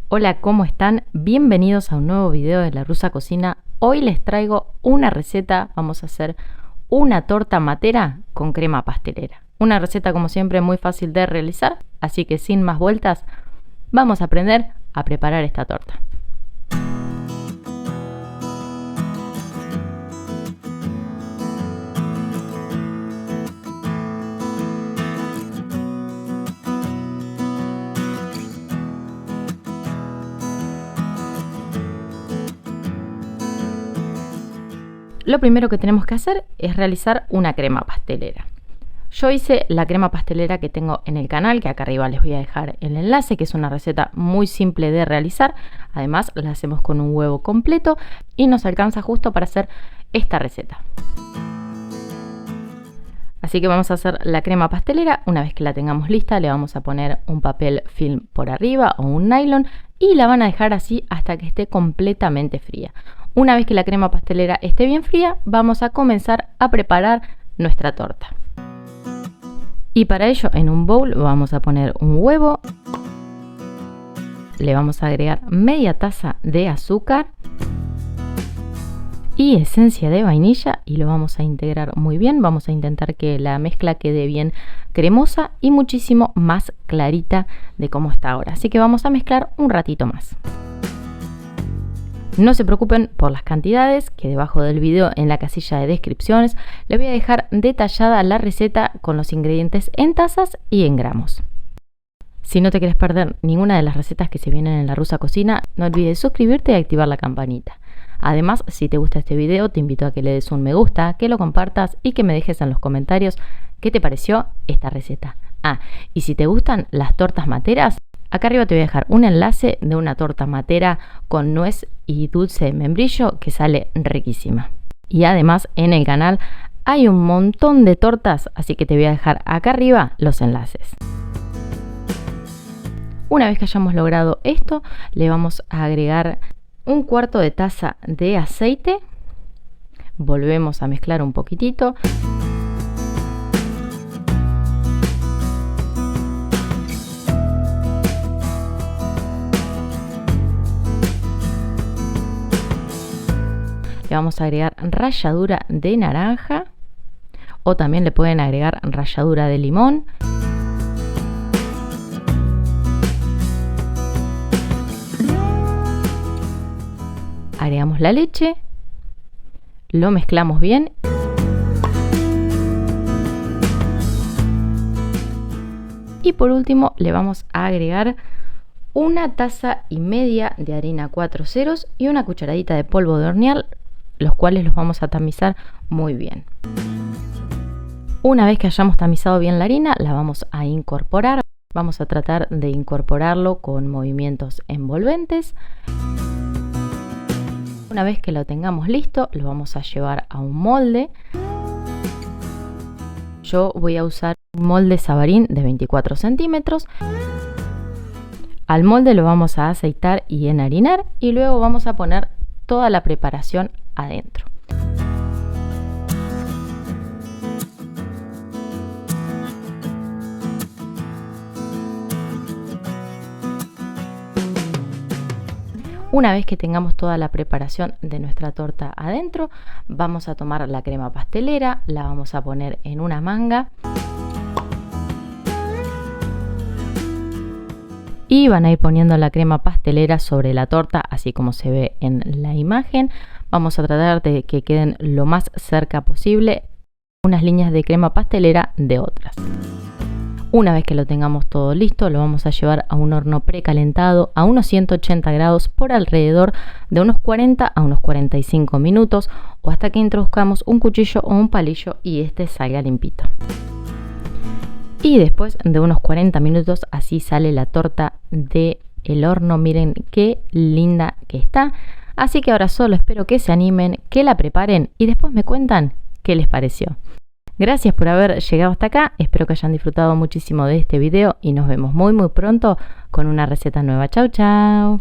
Hola, ¿cómo están? Bienvenidos a un nuevo video de La Rusa Cocina. Hoy les traigo una receta. Vamos a hacer una torta matera con crema pastelera. Una receta como siempre muy fácil de realizar, así que sin más vueltas, vamos a aprender a preparar esta torta. Lo primero que tenemos que hacer es realizar una crema pastelera. Yo hice la crema pastelera que tengo en el canal, que acá arriba les voy a dejar el enlace, que es una receta muy simple de realizar. Además la hacemos con un huevo completo y nos alcanza justo para hacer esta receta. Así que vamos a hacer la crema pastelera. Una vez que la tengamos lista, le vamos a poner un papel film por arriba o un nylon y la van a dejar así hasta que esté completamente fría. Una vez que la crema pastelera esté bien fría, vamos a comenzar a preparar nuestra torta. Y para ello, en un bowl vamos a poner un huevo. Le vamos a agregar media taza de azúcar y esencia de vainilla y lo vamos a integrar muy bien. Vamos a intentar que la mezcla quede bien cremosa y muchísimo más clarita de cómo está ahora. Así que vamos a mezclar un ratito más. No se preocupen por las cantidades, que debajo del video en la casilla de descripciones les voy a dejar detallada la receta con los ingredientes en tazas y en gramos. Si no te quieres perder ninguna de las recetas que se vienen en La Rusa Cocina, no olvides suscribirte y activar la campanita. Además, si te gusta este video, te invito a que le des un me gusta, que lo compartas y que me dejes en los comentarios qué te pareció esta receta. Y si te gustan las tortas materas, acá arriba te voy a dejar un enlace de una torta matera con nuez y dulce de membrillo que sale riquísima. Y además en el canal hay un montón de tortas, así que te voy a dejar acá arriba los enlaces. Una vez que hayamos logrado esto, le vamos a agregar un cuarto de taza de aceite. Volvemos a mezclar un poquitito. Le vamos a agregar ralladura de naranja o también le pueden agregar ralladura de limón. Agregamos la leche, lo mezclamos bien y por último le vamos a agregar una taza y media de harina 4 ceros y una cucharadita de polvo de hornear, los cuales los vamos a tamizar muy bien. Una vez que hayamos tamizado bien la harina, la vamos a incorporar. Vamos a tratar de incorporarlo con movimientos envolventes. Una vez que lo tengamos listo, lo vamos a llevar a un molde. Yo voy a usar un molde Savarin de 24 centímetros. Al molde lo vamos a aceitar y enharinar y luego vamos a poner toda la preparación adentro. Una vez que tengamos toda la preparación de nuestra torta adentro, vamos a tomar la crema pastelera, la vamos a poner en una manga y van a ir poniendo la crema pastelera sobre la torta, así como se ve en la imagen. Vamos a tratar de que queden lo más cerca posible unas líneas de crema pastelera de otras. Una vez que lo tengamos todo listo, lo vamos a llevar a un horno precalentado a unos 180 grados por alrededor de unos 40 a unos 45 minutos o hasta que introduzcamos un cuchillo o un palillo y este salga limpito. Y después de unos 40 minutos así sale la torta del horno. Miren qué linda que está. Así que ahora solo espero que se animen, que la preparen y después me cuentan qué les pareció. Gracias por haber llegado hasta acá, espero que hayan disfrutado muchísimo de este video y nos vemos muy pronto con una receta nueva. Chau, chau.